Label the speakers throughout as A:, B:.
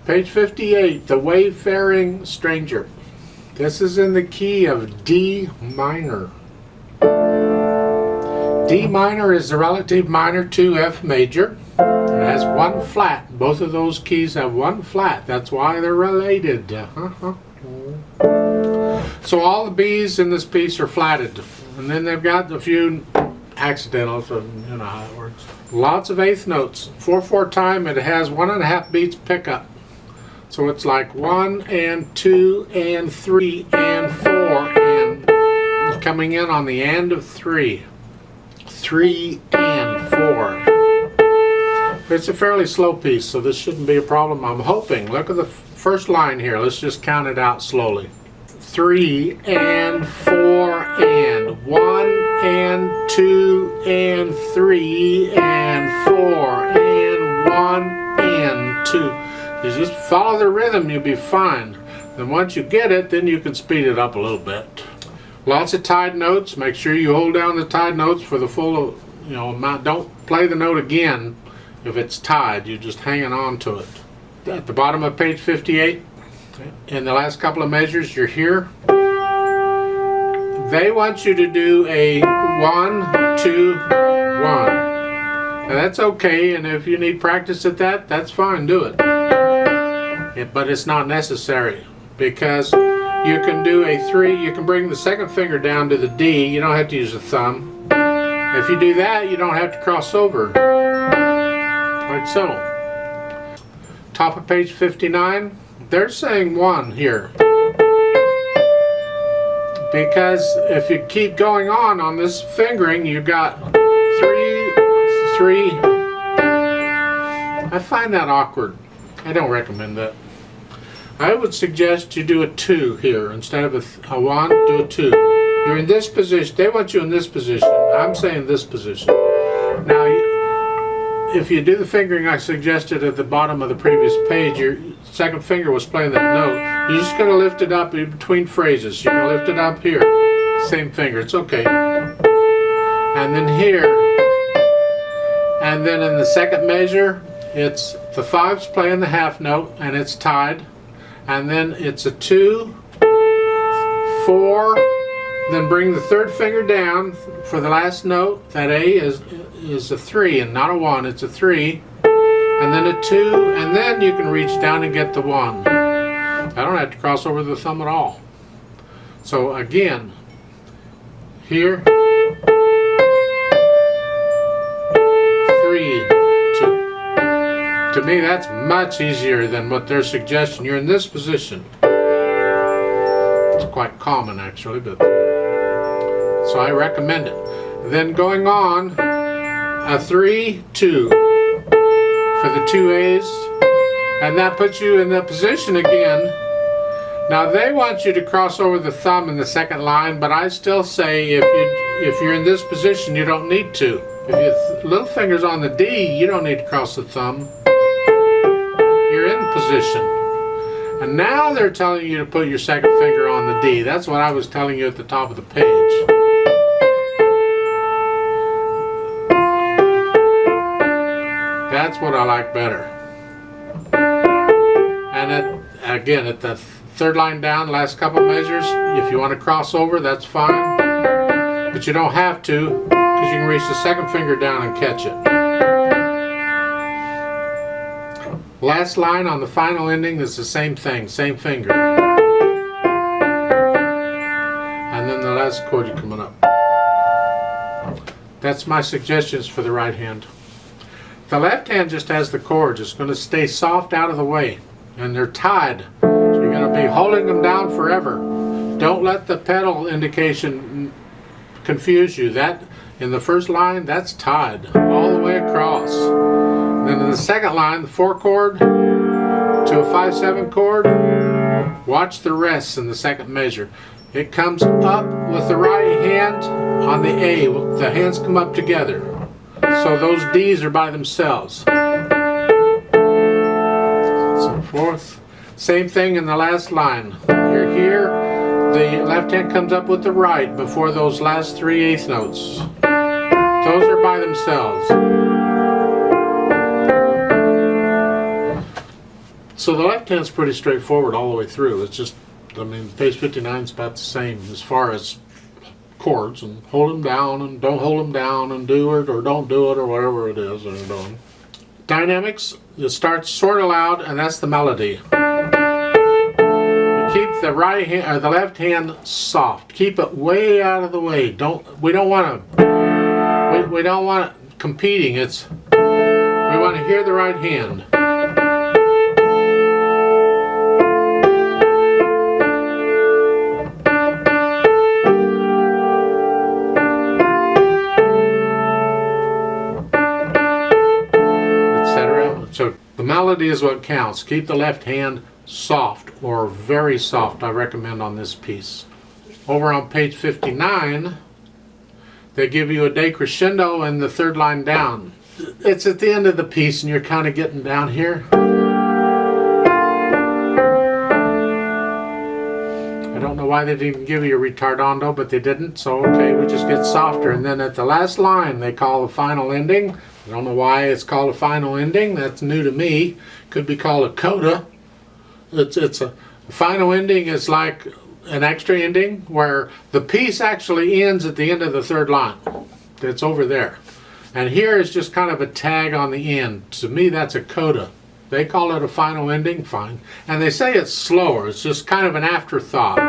A: Page 58, the Wayfaring Stranger. This is in the key of D minor. D minor is the relative minor to F major. It has one flat. Both of those keys have one flat. That's why they're related. So all the B's in this piece are flatted. And then they've got a few accidentals, you know how it works. Lots of eighth notes. 4/4 time, it has 1.5 beats pickup. So it's like 1 and 2 and 3 and 4 and coming in on the end of 3. 3 and 4. It's a fairly slow piece, so this shouldn't be a problem, I'm hoping. Look at the first line here. Let's just count it out slowly. 3 and 4 and 1 and 2 and 3 and 4 and 1 and 2. You just follow the rhythm, you'll be fine. Then once you get it, then you can speed it up a little bit. Lots of tied notes. Make sure you hold down the tied notes for the full, amount. Don't play the note again if it's tied. You're just hanging on to it. At the bottom of page 58, in the last couple of measures, you're here. They want you to do a 1, 2, 1. Now that's okay, and if you need practice at that, that's fine, do it. But it's not necessary, because you can do a 3, you can bring the second finger down to the D, you don't have to use the thumb. If you do that, you don't have to cross over, like so. Top of page 59, they're saying 1 here. Because if you keep going on this fingering, you've got 3, 3. I find that awkward. I don't recommend that. I would suggest you do a 2 here. Instead of a 1, do a 2. You're in this position. They want you in this position. I'm saying this position. Now, if you do the fingering I suggested at the bottom of the previous page, your second finger was playing that note. You're just going to lift it up in between phrases. You're going to lift it up here. Same finger. It's okay. And then here. And then in the second measure, it's the 5's playing the half note, and it's tied. And then it's a 2, 4, then bring the third finger down for the last note. That A is a 3 and not a 1, it's a 3. And then a 2, and then you can reach down and get the 1. I don't have to cross over the thumb at all. So again, here, 3, 2. To me, that's much easier than what they're suggesting. You're in this position. It's quite common, actually, but so I recommend it. Then going on, a 3, 2 for the 2 A's, and that puts you in that position again. Now they want you to cross over the thumb in the second line, but I still say if you're in this position, you don't need to. If your little finger's on the D, you don't need to cross the thumb. You're in position. And now they're telling you to put your second finger on the D. That's what I was telling you at the top of the page. That's what I like better. And again, at the third line down, last couple measures, if you want to cross over, that's fine. But you don't have to, because you can reach the second finger down and catch it. Last line on the final ending is the same thing, same finger. And then the last chord you're coming up. That's my suggestions for the right hand. The left hand just has the chords. It's going to stay soft out of the way. And they're tied. So you're going to be holding them down forever. Don't let the pedal indication confuse you. That in the first line, that's tied all the way across. Then in the second line, the 4 chord to a 5/7 chord, watch the rests in the second measure. It comes up with the right hand on the A. The hands come up together. So those D's are by themselves. So forth. Same thing in the last line. You're here, the left hand comes up with the right before those last 3 eighth notes. Those are by themselves. So the left hand's pretty straightforward all the way through. It's just, I mean, page 59 is about the same as far as chords, and hold them down and don't hold them down, and do it or don't do it, or whatever it is they're doing. Dynamics, it starts sort of loud, and that's the melody. You keep the right hand or the left hand soft. Keep it way out of the way. We don't want it competing. We want to hear the right hand. So the melody is what counts. Keep the left hand soft, or very soft, I recommend on this piece. Over on page 59, they give you a decrescendo in the third line down. It's at the end of the piece and you're kind of getting down here. I don't know why they didn't give you a retardando, but they didn't, so okay, we just get softer. And then at the last line, they call the final ending. I don't know why it's called a final ending. That's new to me. Could be called a coda. It's a final ending is like an extra ending where the piece actually ends at the end of the third line. It's over there. And here is just kind of a tag on the end. To me, that's a coda. They call it a final ending, fine. And they say it's slower. It's just kind of an afterthought.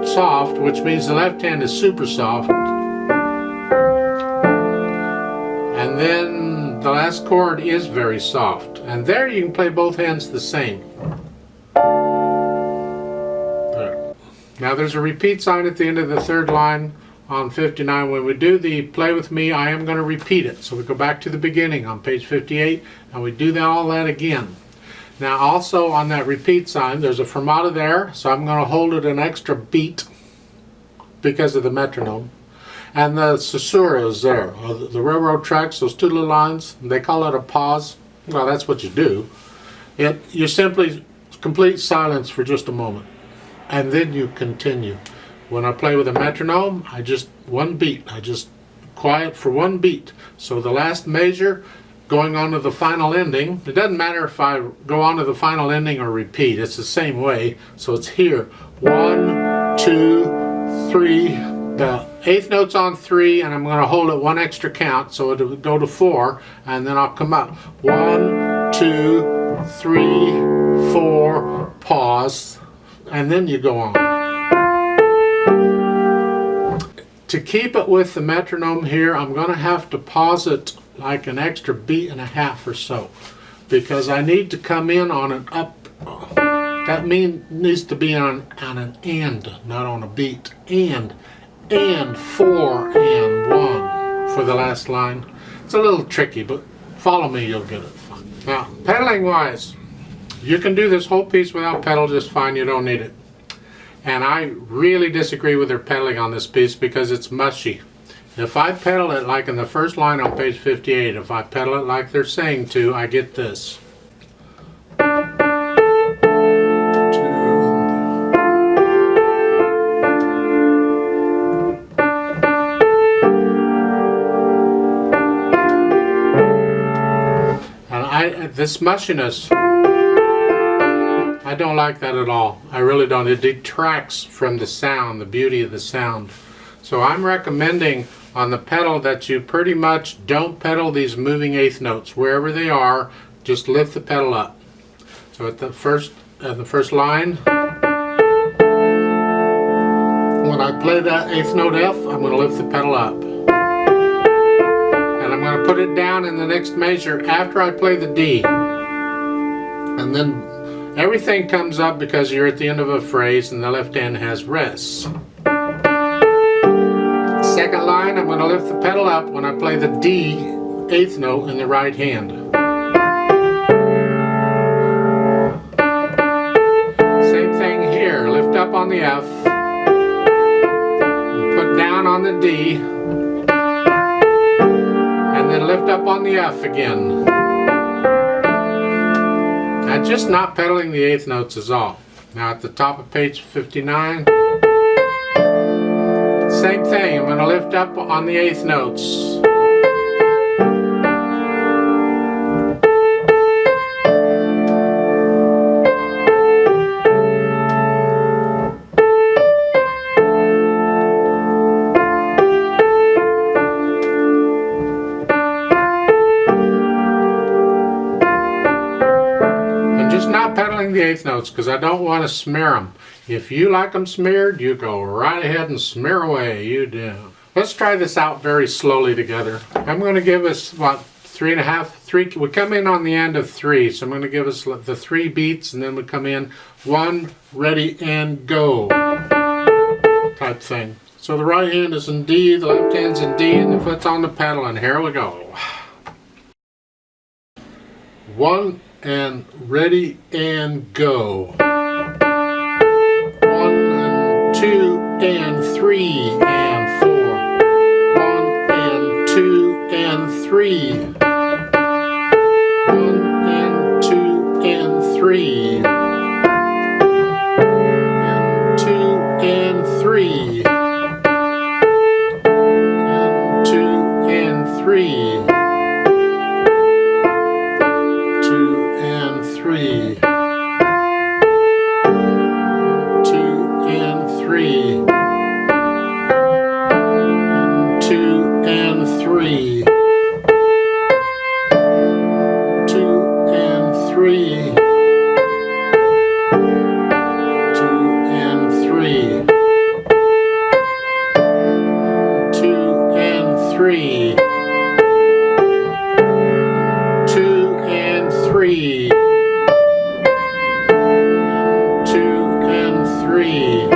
A: Soft, which means the left hand is super soft. And then the last chord is very soft. And there you can play both hands the same. There. Now there's a repeat sign at the end of the third line on 59. When we do the play with me, I am going to repeat it. So we go back to the beginning on page 58 and we do all that again. Now also on that repeat sign, there's a fermata there. So I'm going to hold it an extra beat because of the metronome. And the caesura is there. The railroad tracks, those two little lines, they call it a pause. Well, that's what you do. You simply complete silence for just a moment. And then you continue. When I play with a metronome, I just quiet for one beat. So the last measure going on to the final ending, it doesn't matter if I go on to the final ending or repeat, it's the same way. So it's here. 1, 2, 3. The eighth note's on 3, and I'm going to hold it one extra count, so it'll go to 4, and then I'll come up. 1, 2, 3, 4, pause, and then you go on. To keep it with the metronome here, I'm going to have to pause it like an extra beat and a half or so, because I need to come in on an up. That needs to be on an and, not on a beat. And 4 and 1 for the last line. It's a little tricky, but follow me, you'll get it fine. Now, pedaling wise, you can do this whole piece without pedal just fine. You don't need it. And I really disagree with their pedaling on this piece because it's mushy. If I pedal it like in the first line on page 58, if I pedal it like they're saying to, I get this. This mushiness, I don't like that at all. I really don't. It detracts from the sound, the beauty of the sound. So I'm recommending on the pedal that you pretty much don't pedal these moving eighth notes. Wherever they are, just lift the pedal up. So at the first line, when I play that eighth note F, I'm going to lift the pedal up. I'm going to put it down in the next measure after I play the D. And then everything comes up because you're at the end of a phrase and the left hand has rests. Second line, I'm going to lift the pedal up when I play the D eighth note in the right hand. Same thing here, lift up on the F, and put down on the D, and then lift up on the F again. I'm just not pedaling the eighth notes is all. Now at the top of page 59, same thing. I'm going to lift up on the eighth notes. pedaling the eighth notes because I don't want to smear them. If you like them smeared, you go right ahead and smear away. You do. Let's try this out very slowly together. I'm going to give us about 3.5. We come in on the end of 3, so I'm going to give us the 3 beats, and then we come in 1, ready, and go type thing. So the right hand is in D, the left hand's in D, and the foot's on the pedal, and here we go. 1 and ready and go. 1 and 2 and 3 and 4. 1 and 2 and 3. 1 and 2 and 3. And 2 and 3. And 2 and 3. 3, 2 and 3, 2 and 3, 2 and 3, 2 and 3, 2 and 3,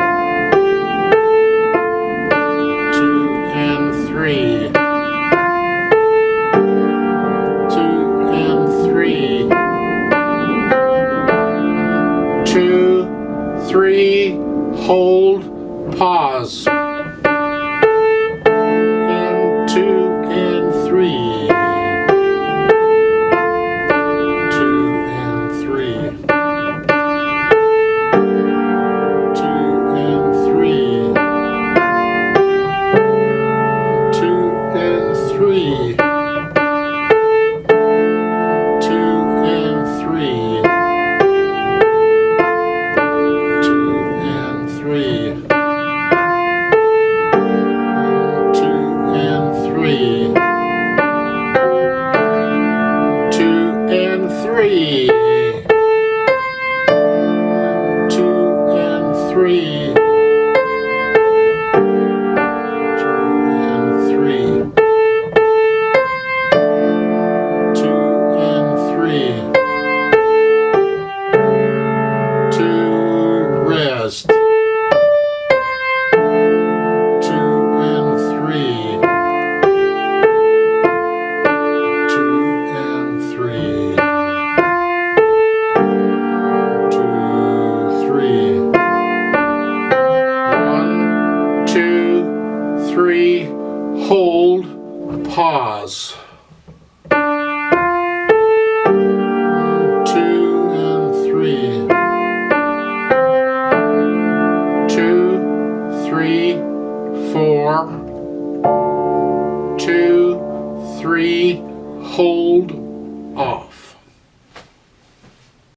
A: 2 and 3. 2, 3, hold, pause. And 2 and 3. 2 and 3. 2 and 3. 2 and 3. 2 and 3. 3, hold, pause. 2 and 3. 2, 3, 4. 2, 3, hold,